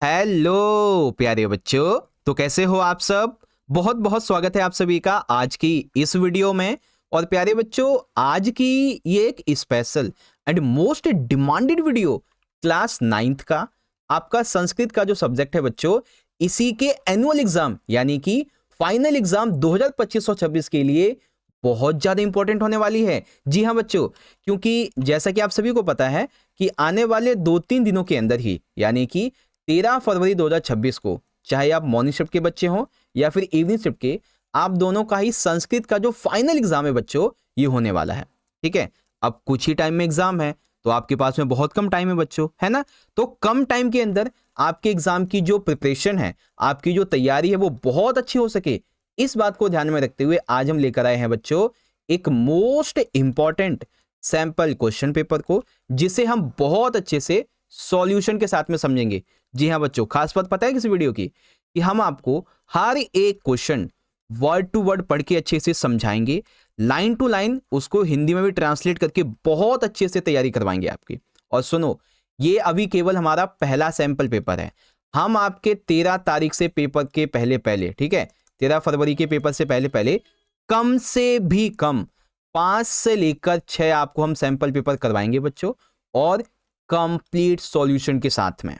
Hello प्यारे बच्चों, तो कैसे हो आप सब। बहुत बहुत स्वागत है आप सभी का आज की इस वीडियो में। और प्यारे बच्चों, आज की ये एक special and most demanded video class 9th का आपका संस्कृत का जो सब्जेक्ट है बच्चों, इसी के एनुअल एग्जाम यानी कि फाइनल एग्जाम 2025-26 के लिए बहुत ज्यादा इंपॉर्टेंट होने वाली है। जी हाँ बच्चों, क्योंकि जैसा कि आप सभी को पता है कि आने वाले 2-3 दिनों के अंदर ही यानी कि 13 फरवरी 2026 को, चाहे आप मॉर्निंग शिफ्ट के बच्चे हों या फिर इवनिंग शिफ्ट के, आप दोनों का ही संस्कृत का जो फाइनल एग्जाम है बच्चों, ये होने वाला है। ठीक है, अब कुछ ही टाइम में एग्जाम है, तो आपके पास में बहुत कम टाइम है बच्चों, है ना। तो कम टाइम के अंदर आपके एग्जाम की जो प्रिपरेशन है, आपकी जो तैयारी है, वो बहुत अच्छी हो सके, इस बात को ध्यान में रखते हुए आज हम लेकर आए हैं बच्चों एक most important sample question paper को, जिसे हम बहुत अच्छे से सॉल्यूशन के साथ में समझेंगे। जी हाँ बच्चों, खास बात पता है किस वीडियो की, कि हम आपको हर एक क्वेश्चन वर्ड टू वर्ड पढ़ के अच्छे से समझाएंगे, लाइन टू लाइन उसको हिंदी में भी ट्रांसलेट करके बहुत अच्छे से तैयारी करवाएंगे आपकी। और सुनो, ये अभी केवल हमारा पहला सैंपल पेपर है। हम आपके 13 तारीख से पेपर के पहले पहले, ठीक है, 13 फरवरी के पेपर से पहले पहले कम से भी कम 5 से लेकर 6 आपको हम सैंपल पेपर करवाएंगे बच्चों, और कंप्लीट सॉल्यूशन के साथ में।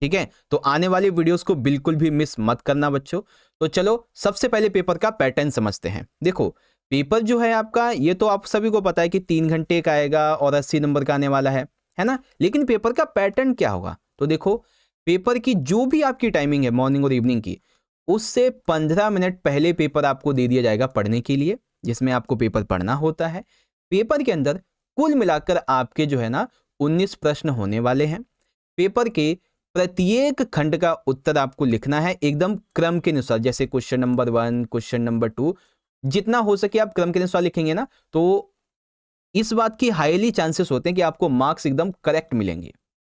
ठीक है, तो आने वाले वीडियोस को बिल्कुल भी मिस मत करना बच्चों। तो चलो सबसे पहले पेपर का पैटर्न समझते हैं। देखो, पेपर जो है आपका, ये तो आप सभी को पता है कि 3 घंटे का आएगा और 80 नंबर का आने वाला है ना। लेकिन पेपर का पैटर्न क्या होगा, तो देखो, पेपर की जो भी आपकी टाइमिंग है मॉर्निंग और इवनिंग की, उससे 15 मिनट पहले पेपर आपको दे दिया जाएगा पढ़ने के लिए, जिसमें आपको पेपर पढ़ना होता है। पेपर के अंदर कुल मिलाकर आपके जो है ना 19 प्रश्न होने वाले हैं। पेपर के प्रत्येक खंड का उत्तर आपको लिखना है एकदम क्रम के अनुसार, जैसे क्वेश्चन नंबर 1, क्वेश्चन नंबर 2, जितना हो सके आप क्रम के अनुसार लिखेंगे ना, तो इस बात की हाईली चांसेस होते हैं कि आपको मार्क्स एकदम करेक्ट मिलेंगे।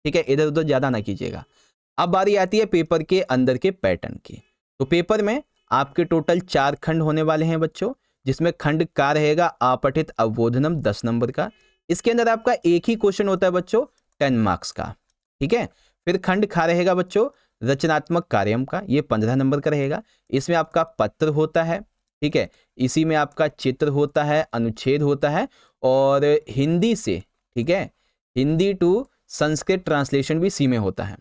ठीक है, इधर उधर ज्यादा ना कीजिएगा। अब बारी आती है पेपर के अंदर के पैटर्न की। तो पेपर में आपके टोटल 4 खंड होने वाले हैं बच्चों, जिसमें खंड का रहेगा अपठित अवबोधनम 10 नंबर का। इसके अंदर आपका एक ही क्वेश्चन होता है बच्चों 10 मार्क्स का। ठीक है, फिर खंड खा रहेगा बच्चों रचनात्मक कार्यम का, ये 15 नंबर का रहेगा। इसमें आपका पत्र होता है, ठीक है, इसी में आपका चित्र होता है, अनुच्छेद होता है, और हिंदी से, ठीक है, हिंदी टू संस्कृत ट्रांसलेशन भी इसी में होता है।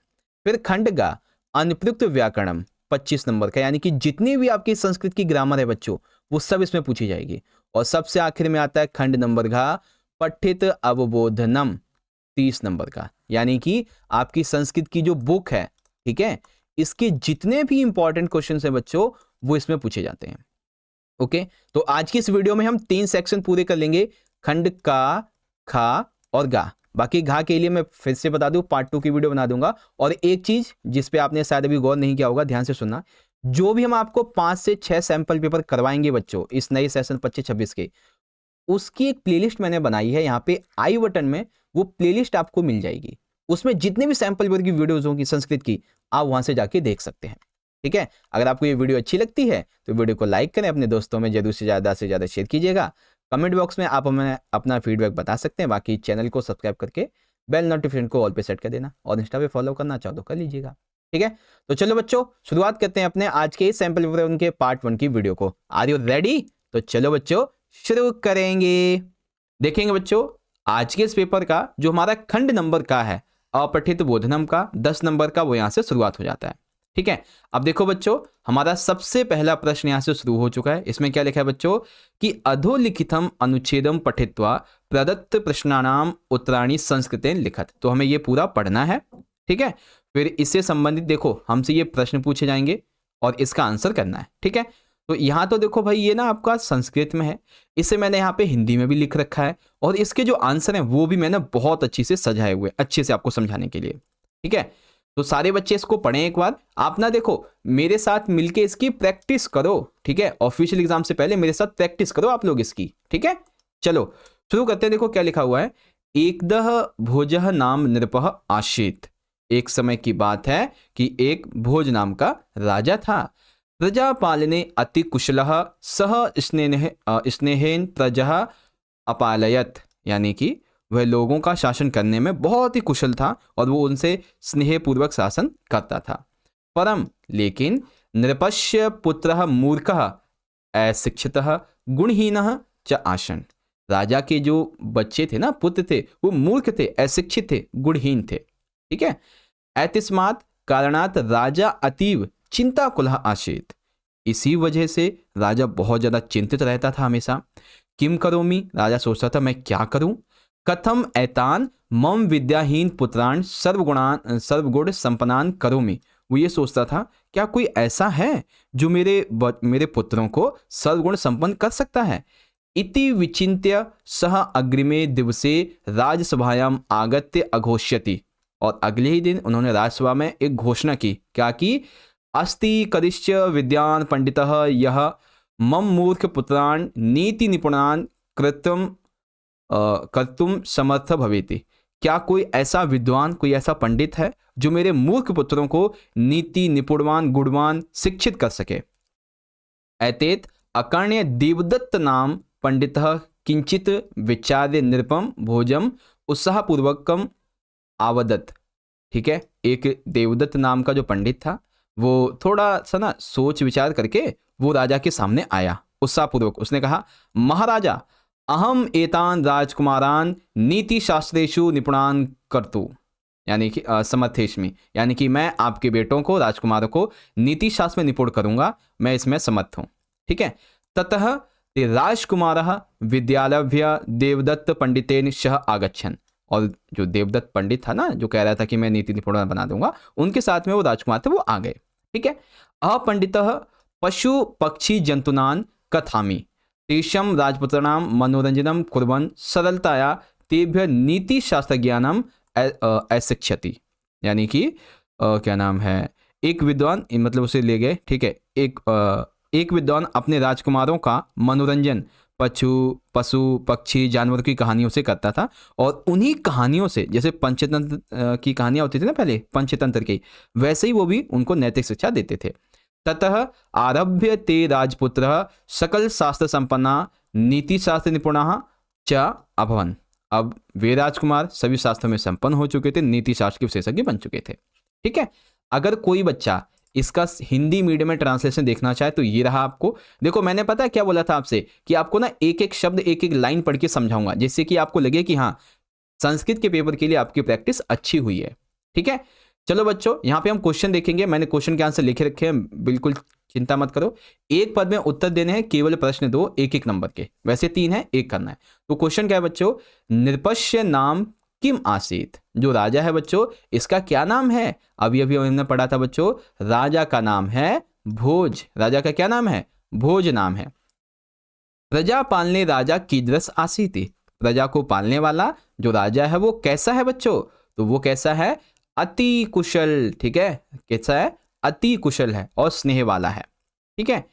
फिर खंड का अनुप्रयुक्त व्याकरणम 25 नंबर का, यानी कि जितनी भी आपकी संस्कृत की ग्रामर है बच्चों, वो सब इसमें पूछी जाएगी। और सबसे आखिर में आता है खंड नंबर घ पठित अवबोधनम 30 नंबर का, यानी कि आपकी संस्कृत की जो बुक है, ठीक है, इसके जितने भी इंपॉर्टेंट क्वेश्चंस हैं बच्चों, वो इसमें पूछे जाते हैं। ओके, तो आज की इस वीडियो में हम 3 सेक्शन पूरे कर लेंगे, खंड का, खा और गा। बाकी घा के लिए मैं फिर से बता दूं, पार्ट 2 की वीडियो बना दूंगा। और एक चीज जिस पे आपने शायद अभी गौर नहीं किया होगा, ध्यान से सुनना, जो भी हम आपको 5 से 6 सैंपल पेपर करवाएंगे बच्चों इस नए सेशन 25-26 के, उसकी एक प्लेलिस्ट मैंने बनाई है, यहाँ पे आई बटन में वो प्लेलिस्ट आपको मिल जाएगी। उसमें जितने भी सैंपल पेपर की वीडियोज होंगी संस्कृत की, आप वहां से जाके देख सकते हैं। ठीक है, अगर आपको ये वीडियो अच्छी लगती है तो वीडियो को लाइक करें, अपने दोस्तों में जरूर से ज़्यादा शेयर कीजिएगा। कमेंट बॉक्स में आप हमें अपना फीडबैक बता सकते हैं। बाकी चैनल को सब्सक्राइब करके बेल नोटिफिकेशन को ऑल पे सेट कर देना, और इंस्टा पे फॉलो करना चाहो तो कर लीजिएगा। ठीक है, तो चलो बच्चों शुरुआत करते हैं अपने आज के सैंपल पेपर उनके पार्ट 1 की वीडियो को। Are you ready? तो चलो बच्चों शुरू करेंगे। देखेंगे बच्चों, आज के इस पेपर का जो हमारा खंड नंबर का है अपठित बोधनम का 10 नंबर का, वो यहां से शुरुआत हो जाता है। ठीक है, अब देखो बच्चों, हमारा सबसे पहला प्रश्न यहां से शुरू हो चुका है। इसमें क्या लिखा है बच्चों कि अधोलिखितम अनुच्छेदम पठित्वा प्रदत्त प्रश्नानाम उत्तराणी संस्कृतेन लिखत। तो हमें ये पूरा पढ़ना है। ठीक है, फिर इससे संबंधित देखो हमसे ये प्रश्न पूछे जाएंगे और इसका आंसर करना है। ठीक है, तो यहाँ तो देखो भाई, ये ना आपका संस्कृत में है, इसे मैंने यहाँ पे हिंदी में भी लिख रखा है, और इसके जो आंसर हैं वो भी मैंने बहुत अच्छी से सजाए हुए, अच्छे से आपको समझाने के लिए। ठीक है, तो सारे बच्चे इसको पढ़ें एक बार। आप ना देखो, मेरे साथ मिलके इसकी प्रैक्टिस करो। ठीक है, ऑफिशियल एग्जाम से पहले मेरे साथ प्रैक्टिस करो आप लोग इसकी। ठीक है, चलो शुरू करते हैं। देखो क्या लिखा हुआ है, एकदह भोजः नाम नृपः आसीत्। एक समय की बात है कि एक भोज नाम का राजा था। प्रजापालने अति कुशलः सह स्नेहेन प्रजा अपालयत, यानी कि वह लोगों का शासन करने में बहुत ही कुशल था और वो उनसे स्नेहपूर्वक शासन करता था। परम लेकिन नृपस्य पुत्रः मूर्खः अशिक्षितः गुणहीनः च आसन। राजा के जो बच्चे थे ना, पुत्र थे, वो मूर्ख थे, अशिक्षित थे, गुणहीन थे। ठीक है। एतस्मात् कारणात् राजा अतीव चिंताकुलः आसीत्। इसी वजह से राजा बहुत ज्यादा चिंतित रहता था हमेशा। किम करोमि, राजा सोचता था मैं क्या करूं। कथम एतान मम विद्याहीन पुत्रान सर्वगुण संपन्नान करोमि। वो ये सोचता था क्या कोई ऐसा है जो मेरे पुत्रों को सर्वगुण संपन्न कर सकता है। इति विचिन्त्य सह अग्रिमे दिवसे राजसभायाम आगत्य अघोष्यति। और अगले ही दिन उन्होंने राजसभा में एक घोषणा की। क्या की? अस्ति करिश्च विद्यान पंडितः यह मम मूर्ख पुत्रान नीति निपुणान कर्तुम समर्थ भवेति। क्या कोई ऐसा विद्वान, कोई ऐसा पंडित है जो मेरे मूर्ख पुत्रों को नीति निपुणवान गुणवान शिक्षित कर सके। एतेत अकर्ण्य देवदत्त नाम पंडितः किंचित विचार्य नृपम भोजम उत्साहपूर्वकम आवदत। ठीक है। एक देवदत्त नाम का जो पंडित था, वो थोड़ा सा ना सोच विचार करके वो राजा के सामने आया उत्साहपूर्वक। उसने कहा, महाराजा अहम एतान राजकुमारान नीति शास्त्रेषु निपुणान कर्तु, यानी कि समर्थेष्मि, यानी कि मैं आपके बेटों को, राजकुमारों को नीति शास्त्र में निपुण करूंगा, मैं इसमें समर्थ हूं। ठीक है। ततः ते राजकुमारः विद्यालभ्य देवदत्त पंडितेन सह आगच्छन्। और जो देवदत्त पंडित था ना, जो कह रहा था कि मैं नीति निपुण बना दूंगा, उनके साथ में वो राजकुमार थे, वो आ गए। ठीक है। अपंडितः पशु पक्षी जंतुनान कथामि तेषम राजपुत्राणाम मनोरंजनम कुर्वन् सरलताया तेभ्य नीति शास्त्र ज्ञानम अशिक्षति। यानी कि क्या नाम है, एक विद्वान, मतलब उसे ले गए। ठीक है। एक विद्वान अपने राजकुमारों का मनोरंजन पशु पक्षी जानवरों की कहानियों से करता था। और उन्हीं कहानियों से, जैसे पंचतंत्र की कहानियां होती थी ना पहले, पंचतंत्र की, वैसे ही वो भी उनको नैतिक शिक्षा देते थे। ततः आरभ्य ते राजपुत्र सकल शास्त्र संपन्ना नीति शास्त्र निपुणा च अभवन। अब वे राजकुमार सभी शास्त्रों में संपन्न हो चुके थे, नीति शास्त्र के विशेषज्ञ बन चुके थे। ठीक है। अगर कोई बच्चा इसका हिंदी मीडियम में ट्रांसलेशन देखना चाहे तो ये रहा आपको। देखो, मैंने पता है क्या बोला था आपसे कि आपको ना एक एक शब्द, एक एक लाइन पढ़ के समझाऊंगा, जिससे कि आपको लगे कि हाँ, संस्कृत के पेपर के लिए आपकी प्रैक्टिस अच्छी हुई है। ठीक है। चलो बच्चों, यहाँ पे हम क्वेश्चन देखेंगे। मैंने क्वेश्चन के आंसर लिखे रखे हैं, बिल्कुल चिंता मत करो। एक पद में उत्तर देने हैं, केवल प्रश्न 2 एक नंबर के, वैसे 3 है, एक करना है। तो क्वेश्चन क्या है बच्चों? नृपस्य नाम किम आसीत। जो राजा है बच्चों, इसका क्या नाम है? अभी हमने पढ़ा था बच्चों, राजा का नाम है भोज। राजा का क्या नाम है? भोज नाम है। प्रजा पालने राजा कीदृश आसीति। प्रजा को पालने वाला जो राजा है वो कैसा है बच्चों? तो वो कैसा है? अति कुशल। ठीक है। कैसा है? अति कुशल है और स्नेह वाला है। ठीक है।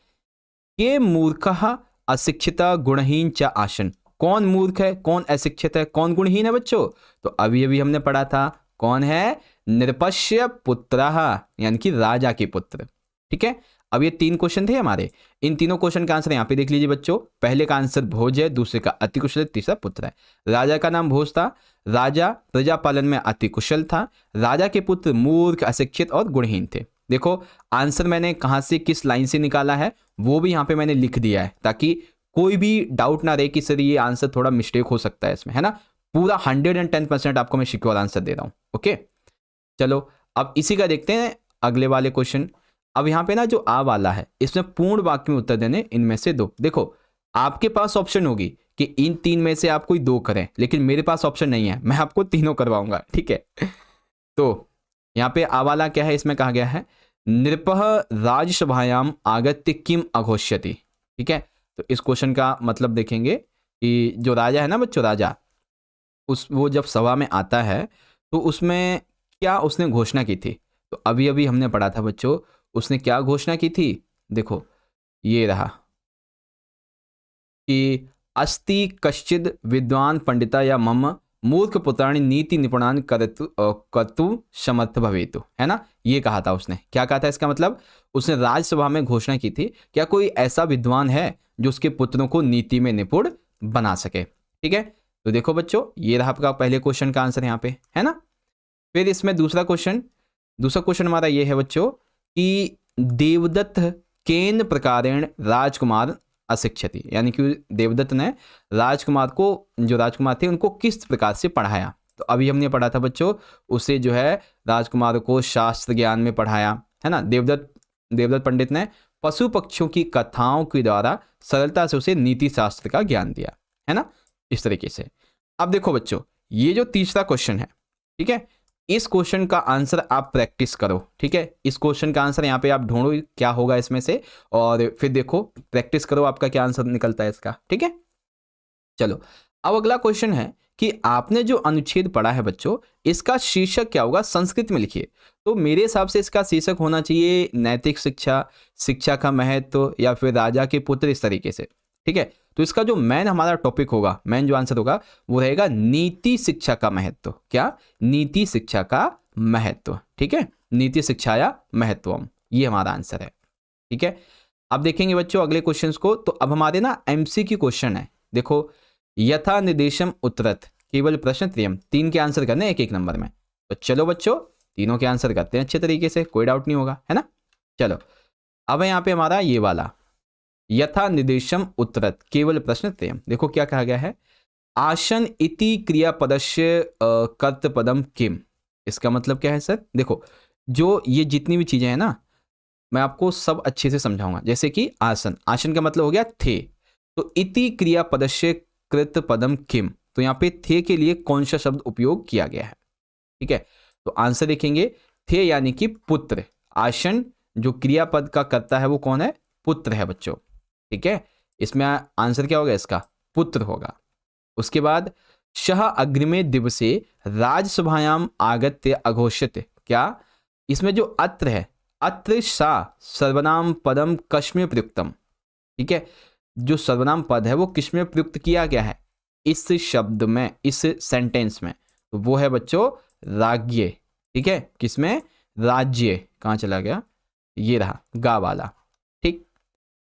ये मूर्खः अशिक्षिता गुणहीन च आसन। कौन मूर्ख है, कौन अशिक्षित है, कौन गुणहीन है बच्चों? तो अभी हमने पढ़ा था, कौन है? नृपस्य पुत्रः, यानी कि राजा के पुत्र। ठीक है। अब ये 3 क्वेश्चन थे हमारे। इन तीनों क्वेश्चन का आंसर यहाँ पे देख लीजिए बच्चों। पहले का आंसर भोज है, दूसरे का अति कुशल है, तीसरा पुत्र है। राजा का नाम भोज था, राजा प्रजा पालन में अति कुशल था, राजा के पुत्र मूर्ख अशिक्षित और गुणहीन थे। देखो, आंसर मैंने कहाँ से, किस लाइन से निकाला है, वो भी यहाँ पे मैंने लिख दिया है, ताकि कोई भी डाउट ना रहे कि सर ये आंसर थोड़ा मिस्टेक हो सकता है इसमें, है ना। पूरा 110% आपको मैं सिक्योर आंसर दे रहा हूँ। ओके, चलो अब इसी का देखते हैं अगले वाले क्वेश्चन। अब यहाँ पे ना जो आ वाला है, इसमें पूर्ण वाक्य में उत्तर देने इनमें से 2। देखो, आपके पास ऑप्शन होगी कि इन 3 में से आप कोई 2 करें, लेकिन मेरे पास ऑप्शन नहीं है, मैं आपको तीनों करवाऊंगा। ठीक है। तो यहाँ पे आ वाला क्या है, इसमें कहा गया है नृपः राजसभायाम आगत्य किम अघोष्यति। ठीक है। तो इस क्वेश्चन का मतलब देखेंगे कि जो राजा है ना बच्चों, राजा वो जब सभा में आता है तो उसमें क्या उसने घोषणा की थी। तो अभी हमने पढ़ा था बच्चों, उसने क्या घोषणा की थी। देखो, ये रहा कि अस्ति कश्चिद विद्वान पंडिता या मम मूर्ख पुत्राणि नीति निपुणान कर्तु समर्थ भवेतु, है ना। ये कहा था उसने। क्या कहा था? इसका मतलब उसने राज्यसभा में घोषणा की थी, क्या कोई ऐसा विद्वान है जो उसके पुत्रों को नीति में निपुण बना सके। ठीक है। तो देखो बच्चों, ये रहा आपका पहले क्वेश्चन का आंसर यहाँ पे, है ना। फिर इसमें दूसरा क्वेश्चन हमारा ये है बच्चों कि देवदत्त केन प्रकारेण राजकुमार अशिक्षति, यानी कि देवदत्त ने राजकुमार को, जो राजकुमार थे उनको किस प्रकार से पढ़ाया। तो अभी हमने पढ़ा था बच्चों, उसे जो है राजकुमार को शास्त्र ज्ञान में पढ़ाया, है ना। देवदत्त पंडित ने पशु पक्षियों की कथाओं के द्वारा सरलता से उसे नीति शास्त्र का ज्ञान दिया, है ना, इस तरीके से। अब देखो बच्चों, ये जो तीसरा क्वेश्चन है, ठीक है, इस क्वेश्चन का आंसर आप प्रैक्टिस करो, ठीक है। इस क्वेश्चन का आंसर यहाँ पे आप ढूंढो क्या होगा इसमें से, और फिर देखो प्रैक्टिस करो आपका क्या आंसर निकलता है इसका, ठीक है। चलो, अब अगला क्वेश्चन है कि आपने जो अनुच्छेद पढ़ा है बच्चों, इसका शीर्षक क्या होगा, संस्कृत में लिखिए। तो मेरे हिसाब से इसका शीर्षक होना चाहिए नैतिक शिक्षा, शिक्षा का महत्व, या फिर राजा के पुत्र, इस तरीके से, ठीक है। तो इसका जो मेन हमारा टॉपिक होगा, मेन जो आंसर होगा वो रहेगा नीति शिक्षा का महत्व। क्या? नीति शिक्षा का महत्व, ठीक है, नीति शिक्षा या महत्वम, ये हमारा आंसर है, ठीक है। अब देखेंगे बच्चों अगले क्वेश्चंस को। तो अब हमारे ना एमसीक्यू क्वेश्चन है, देखो, यथा निर्देशम उत्तरत, केवल प्रश्न त्रयम, 3 के आंसर करने एक नंबर में। तो चलो बच्चों, तीनों के आंसर करते हैं अच्छे तरीके से, कोई डाउट नहीं होगा, है ना। चलो, अब यहाँ पे हमारा ये वाला यथा निर्देशम उत्तरत केवल प्रश्न त्रयम, देखो क्या कहा गया है, आसन इति क्रियापदस्य कर्तपदम किम। इसका मतलब क्या है सर? देखो, जो ये जितनी भी चीजें हैं ना, मैं आपको सब अच्छे से समझाऊंगा। जैसे कि आसन, आसन का मतलब हो गया थे, तो इति क्रियापदस्य कृत पदम किम, तो यहाँ पे थे के लिए कौन सा शब्द उपयोग किया गया है, ठीक है। तो आंसर देखेंगे, थे यानी कि पुत्र, आसन जो क्रियापद का करता है वो कौन है? पुत्र है बच्चों, ठीक है। इसमें आंसर क्या होगा इसका? पुत्र होगा। उसके बाद शह अग्रिमे दिवसे राजसभायाम आगत्य अघोषित, क्या? इसमें जो अत्र है, अत्र सा सर्वनाम पदम कस्मिन् प्रयुक्तम, ठीक है, जो सर्वनाम पद है वो किसमें प्रयुक्त किया गया है? इस शब्द में, इस सेंटेंस में, तो वो है बच्चों राज्य, ठीक है। किसमें? राज्य। कहाँ चला गया? ये रहा गा वाला, ठीक।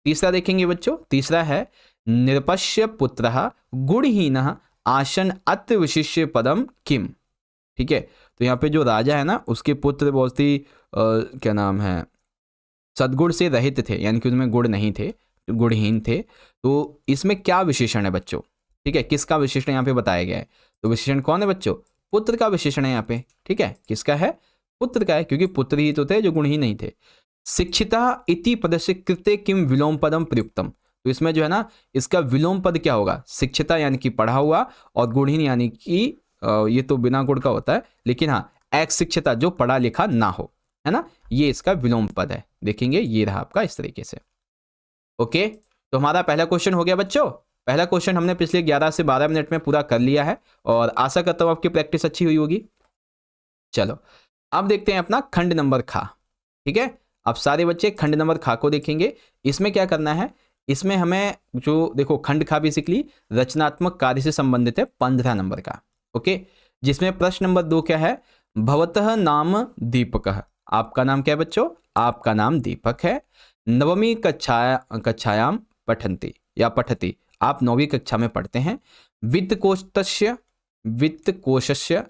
तीसरा देखेंगे बच्चों, तीसरा है निरपश्य पुत्रः गुणहीनः आसन अत्र विशिष्य पदम किम, ठीक है। तो यहाँ पे जो राजा है ना, उसके पुत्र बहुत ही क्या नाम है, सद्गुण से रहित थे, यानी कि उनमें गुण नहीं थे, गुणहीन थे। तो इसमें क्या विशेषण है बच्चों, ठीक है, किसका विशेषण यहाँ पे बताया गया है? तो विशेषण कौन है बच्चों? पुत्र का विशेषण है यहाँ पे, ठीक है। किसका है? पुत्र का है, क्योंकि पुत्र ही तो थे जो गुणहीन नहीं थे। शिक्षिता इति पदस्य कृते किम विलोम पदम प्रयुक्तम, तो इसमें जो है ना, इसका विलोम पद क्या होगा? शिक्षिता यानी कि पढ़ा हुआ, और गुणहीन यानी कि ये तो बिना गुण का होता है, लेकिन हाँ एक शिक्षिता जो पढ़ा लिखा ना हो, है ना, ये इसका विलोम पद है। देखेंगे ये रहा आपका इस तरीके से। ओके, तो हमारा पहला क्वेश्चन हो गया बच्चों। पहला क्वेश्चन हमने पिछले 11 से 12 मिनट में पूरा कर लिया है, और आशा करता हूं आपकी प्रैक्टिस अच्छी हुई होगी। चलो, अब देखते हैं अपना खंड नंबर खा, ठीक है। अब सारे बच्चे खंड नंबर खा को देखेंगे। इसमें क्या करना है, इसमें हमें जो देखो खंड खा बेसिकली रचनात्मक कार्य से संबंधित है, 15 नंबर का, ओके। जिसमें प्रश्न नंबर 2 क्या है, भवतः नाम दीपकः, आपका नाम क्या है बच्चों? आपका नाम दीपक है। नवमी कक्षायाम पठन्ति या पठति, आप 9वीं कक्षा में पढ़ते हैं। वित्तकोशस्य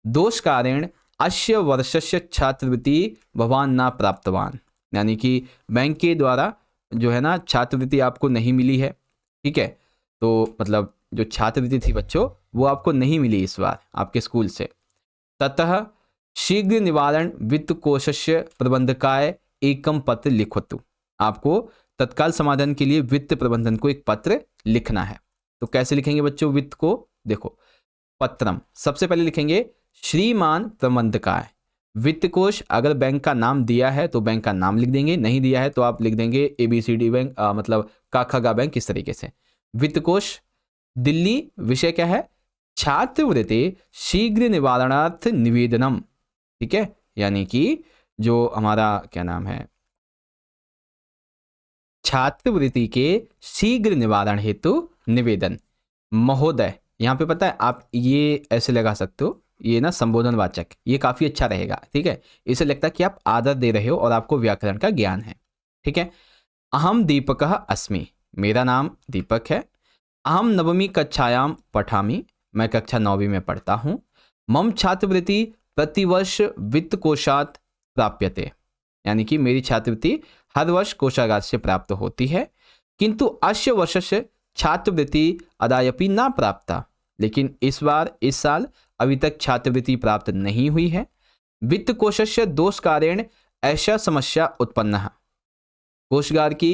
दोषकारेण अस्य वर्षस्य छात्रवृत्ति भवान ना प्राप्तवान, यानी कि बैंक के द्वारा जो है ना छात्रवृत्ति आपको नहीं मिली है, ठीक है। तो मतलब जो छात्रवृत्ति थी बच्चों, वो आपको नहीं मिली इस बार आपके स्कूल से। ततः शीघ्र निवारण वित्तकोशस्य प्रबंधकाय एकम पत्र लिखतु, आपको तत्काल समाधान के लिए वित्त प्रबंधन को एक पत्र लिखना है। तो कैसे लिखेंगे बच्चों वित्त को? देखो, पत्रम, सबसे पहले लिखेंगे श्रीमान प्रबंधकाय। वित्त कोश, अगर बैंक का नाम दिया है तो बैंक का नाम लिख देंगे, नहीं दिया है तो आप लिख देंगे ABCD बैंक, मतलब काखगा बैंक, इस तरीके से। वित्त कोश दिल्ली, विषय क्या है? छात्रवृत्ति शीघ्र निवारणार्थ निवेदनम, ठीक है, यानी कि जो हमारा क्या नाम है, छात्रवृत्ति के शीघ्र निवारण हेतु निवेदन। महोदय, यहाँ पे पता है आप ये ऐसे लगा सकते हो, ये ना संबोधन वाचक, ये काफी अच्छा रहेगा, ठीक है। इसे लगता है कि आप आदर दे रहे हो और आपको व्याकरण का ज्ञान है, ठीक है। अहम दीपकः अस्मि, मेरा नाम दीपक है। अहम नवमी कक्षायाम पठामि, मैं कक्षा 9वीं में पढ़ता हूँ। मम छात्रवृत्ति प्रतिवर्ष वित्त कोषात् प्राप्यते, यानी कि मेरी छात्रवृत्ति हर वर्ष कोषागार से प्राप्त होती है। किंतु अस्य वर्षस्य छात्रवृत्ति अदायपि न प्राप्ता, लेकिन इस साल अभी तक छात्रवृत्ति प्राप्त नहीं हुई है। वित्त कोषस्य दोष कारण ऐसा समस्या उत्पन्न है, कोषागार की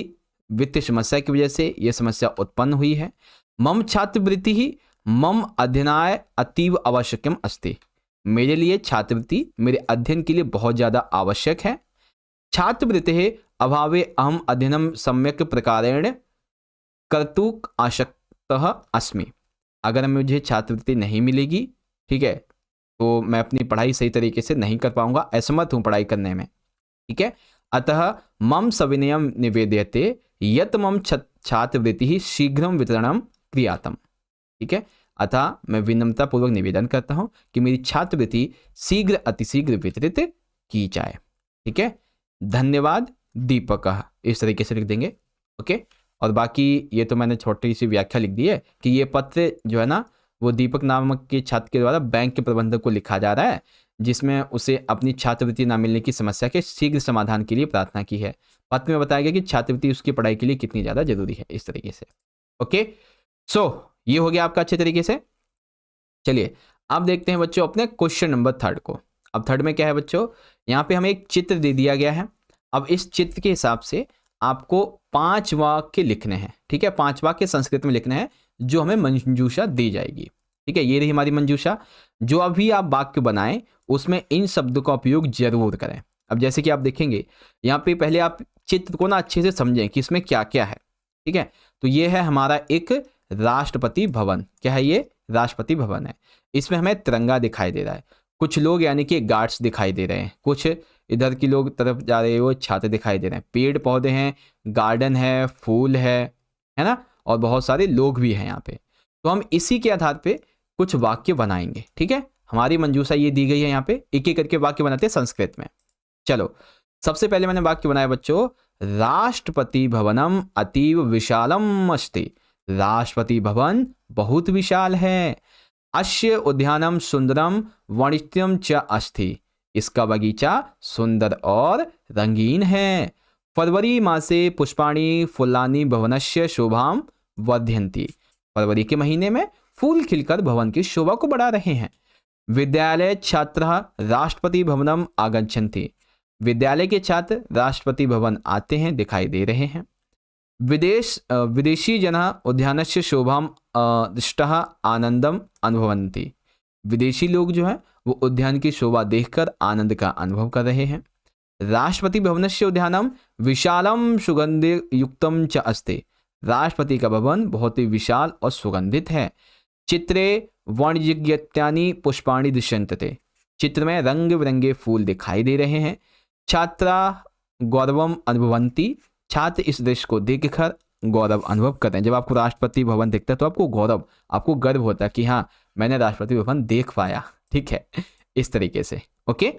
वित्त समस्या की वजह से यह समस्या उत्पन्न हुई है। मम छात्रवृत्ति ही मम अध्ययनाय अतीव आवश्यकम अस्ति, मेरे लिए छात्रवृत्ति मेरे अध्ययन के लिए बहुत ज़्यादा आवश्यक है। छात्रवृत्तेः अभावे अहम अध्ययनं सम्यक प्रकारेण कर्तुं आशक्तः अस्मि, अगर मुझे छात्रवृत्ति नहीं मिलेगी, ठीक है, तो मैं अपनी पढ़ाई सही तरीके से नहीं कर पाऊंगा, असमर्थ हूँ पढ़ाई करने में, ठीक है। अतः मम सविनयम निवेद्यते यत् मम छात्रवृत्ति शीघ्रं वितरणं क्रियातम, ठीक है। अतः मैं विनम्रता पूर्वक निवेदन करता हूँ कि मेरी छात्रवृत्ति शीघ्र अतिशीघ्र वितरित की जाए, ठीक है। धन्यवाद दीपक, इस तरीके से लिख देंगे, ओके। और बाकी ये तो मैंने छोटी सी व्याख्या लिख दी है कि ये पत्र जो है ना वो दीपक नामक के छात्र के द्वारा बैंक के प्रबंधक को लिखा जा रहा है, जिसमें उसे अपनी छात्रवृत्ति न मिलने की समस्या के शीघ्र समाधान के लिए प्रार्थना की है। पत्र में बताया गया कि छात्रवृत्ति उसकी पढ़ाई के लिए कितनी ज़्यादा जरूरी है, इस तरीके से, ओके। सो ये हो गया आपका अच्छे तरीके से। चलिए अब देखते हैं बच्चों अपने क्वेश्चन नंबर 3 को। अब 3 में क्या है बच्चों, यहाँ पे हमें एक चित्र दे दिया गया है। अब इस चित्र के हिसाब से आपको 5 वाक्य लिखने हैं, ठीक है। 5 वाक्य संस्कृत में लिखने हैं जो हमें मंजूषा दी जाएगी, ठीक है। ये रही हमारी मंजूषा। जो अभी आप वाक्य बनाएं उसमें इन शब्दों का उपयोग जरूर करें। अब जैसे कि आप देखेंगे यहाँ पे पहले आप चित्र को ना अच्छे से समझें कि इसमें क्या क्या है, ठीक है। तो ये है हमारा एक राष्ट्रपति भवन, क्या है ये, राष्ट्रपति भवन है। इसमें हमें तिरंगा दिखाई दे रहा है, कुछ लोग यानी कि गार्ड्स दिखाई दे रहे हैं, कुछ इधर की लोग तरफ जा रहे हैं वो छात्र दिखाई दे रहे हैं, पेड़ पौधे हैं, गार्डन है, फूल है ना, और बहुत सारे लोग भी हैं यहाँ पे। तो हम इसी के आधार पे कुछ वाक्य बनाएंगे, ठीक है। हमारी मंजूषा ये दी गई है, यहाँ पे एक एक करके वाक्य बनाते हैं संस्कृत में। चलो सबसे पहले मैंने वाक्य बनाया बच्चों, राष्ट्रपति भवनम अतीव विशालम अस्ति, राष्ट्रपति भवन बहुत विशाल है। अस्य उद्यानम सुंदरम वाणिज्यम च अस्ति, इसका बगीचा सुंदर और रंगीन है। फरवरी मासे पुष्पाणि फुल्लानि भवनस्य शोभाम वर्धयन्ति, फरवरी के महीने में फूल खिलकर भवन की शोभा को बढ़ा रहे हैं। विद्यालय छात्रः राष्ट्रपति भवनम आगच्छन्ति, विद्यालय के छात्र राष्ट्रपति भवन आते हैं, दिखाई दे रहे हैं। विदेशी जनः उद्यानस्य शोभाम दृष्टः आनंदम अनुभवन्ति, विदेशी लोग जो हैं वो उद्यान की शोभा देखकर आनंद का अनुभव कर रहे हैं। राष्ट्रपति भवनस्य उद्यानम विशालम सुगंधयुक्तम च अस्ति, राष्ट्रपति का भवन बहुत ही विशाल और सुगंधित है। चित्रे वाणिज्यत्यानि पुष्पाणि दृश्यन्ते, चित्र में रंग बिरंगे फूल दिखाई दे रहे हैं। छात्रा गौरवम अनुभवन्ति, छात्र इस दृश्य को देखकर गौरव अनुभव करते हैं। जब आपको राष्ट्रपति भवन दिखता है तो आपको गौरव, आपको गर्व होता है कि हाँ मैंने राष्ट्रपति भवन देख पाया, ठीक है, इस तरीके से, ओके।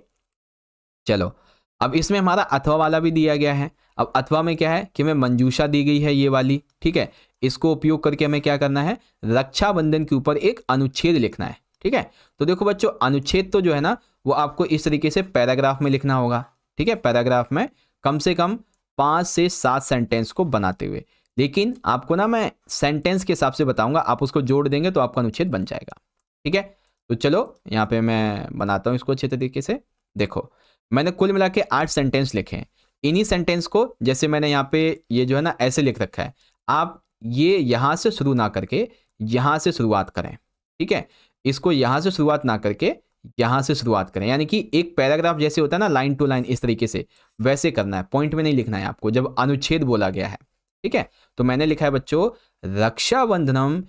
चलो अब इसमें हमारा अथवा वाला भी दिया गया है। अब अथवा में क्या है कि हमें मंजूषा दी गई है ये वाली, ठीक है। इसको उपयोग करके हमें क्या करना है, रक्षाबंधन के ऊपर एक अनुच्छेद लिखना है, ठीक है। तो देखो बच्चों अनुच्छेद तो जो है ना वो आपको इस तरीके से पैराग्राफ में लिखना होगा, ठीक है। पैराग्राफ में कम से कम 5 से 7 सेंटेंस को बनाते हुए, लेकिन आपको ना मैं सेंटेंस के हिसाब से बताऊंगा, आप उसको जोड़ देंगे तो आपका अनुच्छेद बन जाएगा, ठीक है। तो चलो यहाँ पे मैं बनाता हूँ इसको अच्छे तरीके से। देखो मैंने कुल मिला के 8 सेंटेंस लिखे हैं। इन्हीं सेंटेंस को जैसे मैंने यहाँ पे ये जो है ना ऐसे लिख रखा है, आप ये यहाँ से शुरू ना करके यहाँ से शुरुआत करें, ठीक है। इसको यहाँ से शुरुआत ना करके यहाँ से शुरुआत करें, यानी कि एक पैराग्राफ जैसे होता है ना लाइन टू लाइन, इस तरीके से वैसे करना है, पॉइंट में नहीं लिखना है आपको जब अनुच्छेद बोला गया है, ठीक है। तो मैंने लिखा है बच्चों, रक्षाबंधनम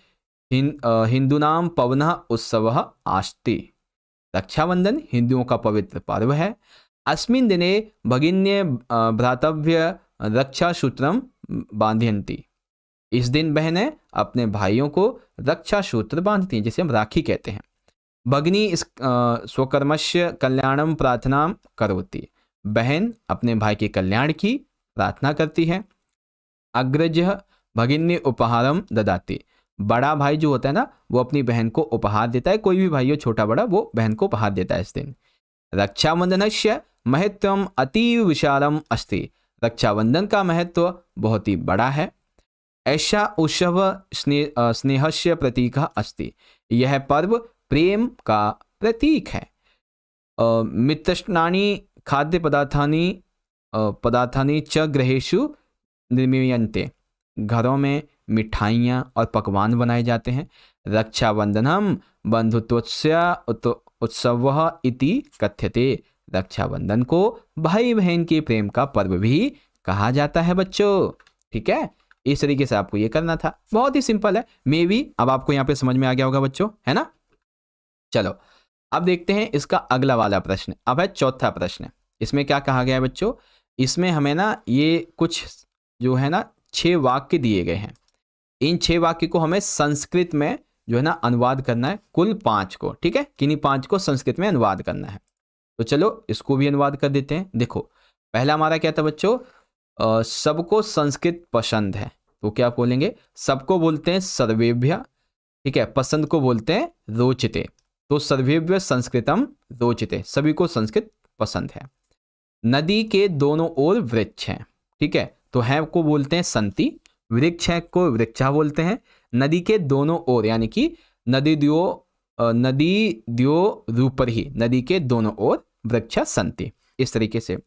हिंदूनाम पवनः उत्सवः अस्ति, रक्षाबंधन हिंदुओं का पवित्र पर्व है। अस्मिन् दिने भगिन्ये भ्रातव्य रक्षा सूत्रम बांधयन्ति, इस दिन बहनें अपने भाइयों को रक्षा सूत्र बांधती हैं, जिसे हम राखी कहते हैं। भगिनी स्वकर्मस्य कल्याणम प्रार्थना करोति, बहन अपने भाई के कल्याण की प्रार्थना करती है। अग्रज भगिनी उपहारम ददाति, बड़ा भाई जो होता है ना वो अपनी बहन को उपहार देता है, कोई भी भाई हो छोटा बड़ा वो बहन को उपहार देता है इस दिन। रक्षाबंधनस्य महत्वम अतीव विशालम अस्ति, रक्षाबंधन का महत्व बहुत ही बड़ा है। ऐसा उत्सव स्नेहस्य प्रतीक अस्ति, यह पर्व प्रेम का प्रतीक है। मितष्णानि खाद्य पदार्थानि च गृहेषु निर्मीयन्ते, घरों में मिठाइयाँ और पकवान बनाए जाते हैं। रक्षाबंधनम बंधुत्वस्य उत्सवः इति कथ्यते, रक्षाबंधन को भाई बहन के प्रेम का पर्व भी कहा जाता है बच्चों। ठीक है, इस तरीके से आपको ये करना था, बहुत ही सिंपल है। मे बी अब आपको यहाँ पे समझ में आ गया होगा बच्चों, है ना। चलो अब देखते हैं इसका अगला वाला प्रश्न। अब है चौथा प्रश्न। इसमें क्या कहा गया है बच्चों, इसमें हमें ना ये कुछ जो है ना 6 वाक्य दिए गए हैं। इन 6 वाक्य को हमें संस्कृत में जो है ना अनुवाद करना है, कुल 5 को। ठीक है, किन्हीं 5 को संस्कृत में अनुवाद करना है। तो चलो इसको भी अनुवाद कर देते हैं। देखो पहला हमारा क्या था बच्चों, सबको संस्कृत पसंद है, तो क्या बोलेंगे, सबको बोलते हैं सर्वेभ्य। ठीक है, पसंद को बोलते हैं रोचते, तो सर्वेभ्य संस्कृतम रोचते, सभी को संस्कृत पसंद है। नदी के दोनों ओर वृक्ष हैं। ठीक है, तो है को बोलते हैं संति, वृक्ष है को वृक्षा बोलते हैं। नदी के दोनों ओर यानी कि नदी द्यो रूपर ही, नदी के दोनों ओर वृक्षा संति, इस तरीके से।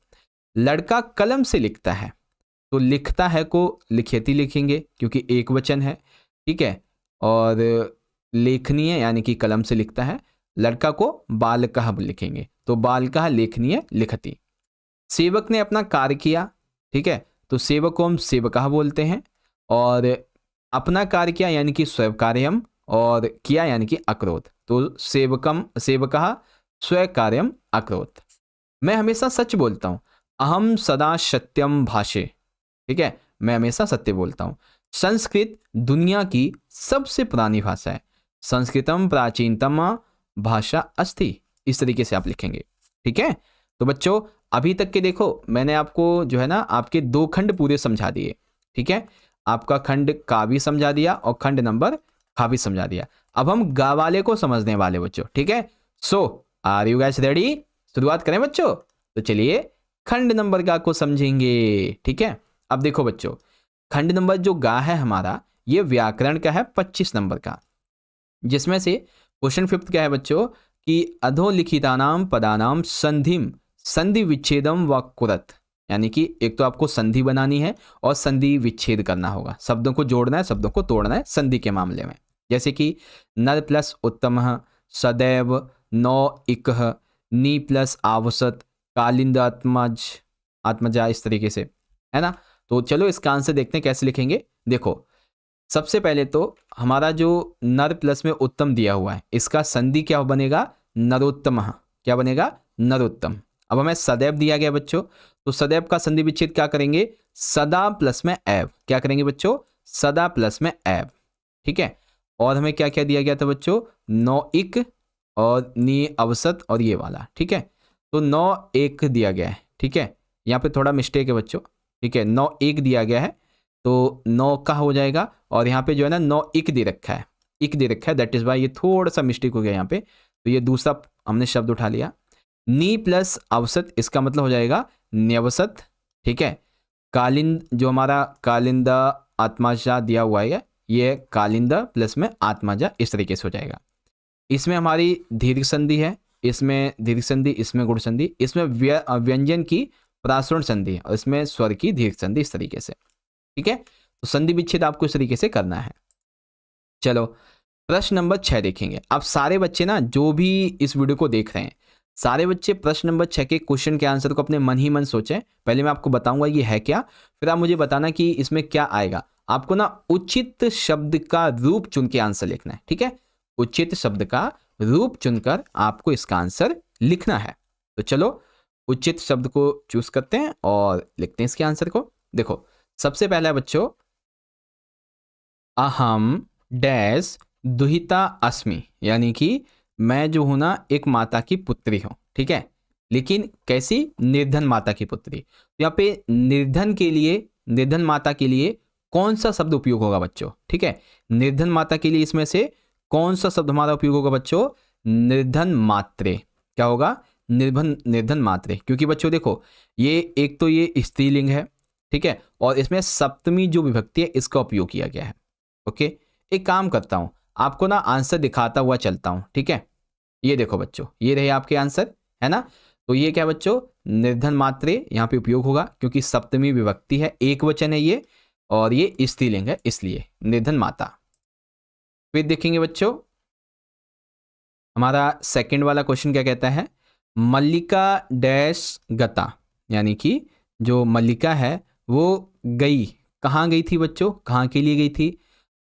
लड़का कलम से लिखता है, तो लिखता है को लिखेती लिखेंगे क्योंकि एक वचन है। ठीक है, और लेखनीय यानी कि कलम से लिखता है। लड़का को बालकः लिखेंगे, तो बालकः लेखनीय लिखती। सेवक ने अपना कार्य किया। ठीक है, तो सेवक को हम सेवकः बोलते हैं, और अपना कार्य किया यानी कि स्व कार्यम, और किया यानी कि अकरोत्, तो सेवकः स्व कार्यम अकरोत्। मैं हमेशा सच बोलता हूँ, अहम सदा सत्यम भाषे। ठीक है, मैं हमेशा सत्य बोलता हूँ। संस्कृत दुनिया की सबसे पुरानी भाषा है, संस्कृतम प्राचीनतम भाषा अस्ति, इस तरीके से आप लिखेंगे। ठीक है, तो बच्चों अभी तक के देखो मैंने आपको जो है ना आपके 2 खंड पूरे समझा दिए। ठीक है, आपका खंड का भी समझा दिया और खंड नंबर खा भी समझा दिया। अब हम गा वाले को समझने वाले बच्चों। ठीक है, सो आर यू गाइस रेडी, शुरुआत करें बच्चों। तो चलिए खंड नंबर गा को समझेंगे। ठीक है, अब देखो बच्चों खंड नंबर जो गा है हमारा, ये व्याकरण का है 25 नंबर का, जिसमें से क्वेश्चन 5 क्या है बच्चों कि अधोलिखितानाम पदानाम संधिम संधि विच्छेदम व कुरत, यानी कि एक तो आपको संधि बनानी है और संधि विच्छेद करना होगा, शब्दों को जोड़ना है, शब्दों को तोड़ना है संधि के मामले में। जैसे कि नर प्लस उत्तमः, सदैव, नौ इकः, नी प्लस आवसत, कालिंद आत्मजा, इस तरीके से, है ना। तो चलो इसका आंसर देखते हैं कैसे लिखेंगे। देखो सबसे पहले तो हमारा जो नर प्लस में उत्तम दिया हुआ है, इसका संधि क्या बनेगा, नरोत्तमः, क्या बनेगा, नरोत्तम। अब हमें सदैव दिया गया बच्चों, तो सदैव का संधि विच्छेद क्या करेंगे, सदा प्लस में एव, क्या करेंगे बच्चों, सदा प्लस में एव। ठीक है, और हमें क्या क्या दिया गया था बच्चों, नौ इक और नी अवसत और ये वाला। ठीक है, तो 9 1 दिया गया है। ठीक है, यहाँ पे थोड़ा मिस्टेक है बच्चों। ठीक है, 9 1 दिया गया है, तो 9 का हो जाएगा, और यहाँ पे जो है ना 9 इक दे रखा है, इक दे रखा है, दैट इज वाई ये थोड़ा सा मिस्टेक हो गया यहाँ पे। तो ये दूसरा हमने शब्द उठा लिया। नी प्लस अवसत, इसका मतलब हो जाएगा न्यवसत। ठीक है, कालिंद जो हमारा कालिंदा आत्माजा दिया हुआ है, ये कालिंदा प्लस में आत्माजा, इस तरीके से हो जाएगा। इसमें हमारी दीर्घ संधि है, इसमें दीर्घ संधि, इसमें गुण संधि, इसमें व्यंजन की प्रासरण संधि और इसमें स्वर की दीर्घ संधि, इस तरीके से। ठीक है, तो संधि विच्छेद आपको इस तरीके से करना है। चलो प्रश्न नंबर 6 देखेंगे। अब सारे बच्चे ना जो भी इस वीडियो को देख रहे हैं, सारे बच्चे प्रश्न नंबर 6 के क्वेश्चन के आंसर को अपने मन ही मन सोचें। पहले मैं आपको बताऊंगा ये है क्या, फिर आप मुझे बताना कि इसमें क्या आएगा। आपको ना उचित शब्द का रूप चुन के आंसर लिखना है। ठीक है, उचित शब्द का रूप चुनकर आपको इसका आंसर लिखना है। तो चलो उचित शब्द को चूज करते हैं और लिखते हैं इसके आंसर को। देखो सबसे पहला है बच्चों, अहम डैश दुहिता अस्मि, यानी कि मैं जो हूं ना एक माता की पुत्री हूं। ठीक है, लेकिन कैसी, निर्धन माता की पुत्री। यहाँ पे निर्धन के लिए, निर्धन माता के लिए कौन सा शब्द उपयोग होगा बच्चों? ठीक है, निर्धन माता के लिए इसमें से कौन सा शब्द हमारा उपयोग होगा बच्चों? निर्धन मात्रे। क्या होगा? निर्धन मात्रे। क्योंकि बच्चों देखो, ये एक तो ये स्त्रीलिंग है, ठीक है, और इसमें सप्तमी जो विभक्ति है इसका उपयोग किया गया है। ओके, एक काम करता हूं, आपको ना आंसर दिखाता हुआ चलता हूं, ठीक है। ये देखो बच्चों, ये रहे आपके आंसर, है ना। तो ये क्या बच्चों? निर्धन मात्रे यहाँ पे उपयोग होगा, क्योंकि सप्तमी विभक्ति है, एक वचन है ये, और ये स्त्रीलिंग है, इसलिए निर्धन माता। फिर देखेंगे बच्चों, हमारा सेकंड वाला क्वेश्चन क्या कहता है? मल्लिका डैश गता, यानी कि जो मल्लिका है वो गई, कहाँ गई थी बच्चों? कहाँ के लिए गई थी?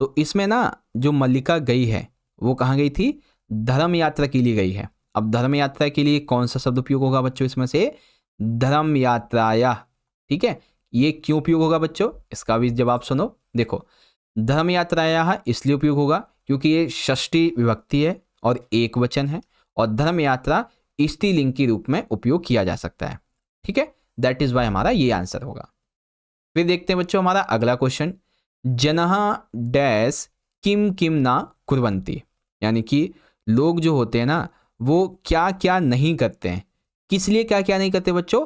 तो इसमें ना जो मल्लिका गई है वो कहाँ गई थी? धर्म यात्रा के लिए गई है। अब धर्म यात्रा के लिए कौन सा शब्द उपयोग होगा बच्चों? इसमें से धर्म यात्राया, ठीक है। ये क्यों उपयोग होगा बच्चों? इसका भी जवाब सुनो। देखो, धर्म यात्राया इसलिए उपयोग होगा क्योंकि ये षष्ठी विभक्ति है और एक वचन है, और धर्म यात्रा स्त्रीलिंग के रूप में उपयोग किया जा सकता है, ठीक है। दैट इज वाई हमारा ये आंसर होगा। फिर देखते हैं बच्चों हमारा अगला क्वेश्चन, जनः डैश किम किम ना कुर्वन्ति, यानी कि लोग जो होते हैं ना वो क्या क्या नहीं करते हैं। किस लिए क्या क्या नहीं करते बच्चों?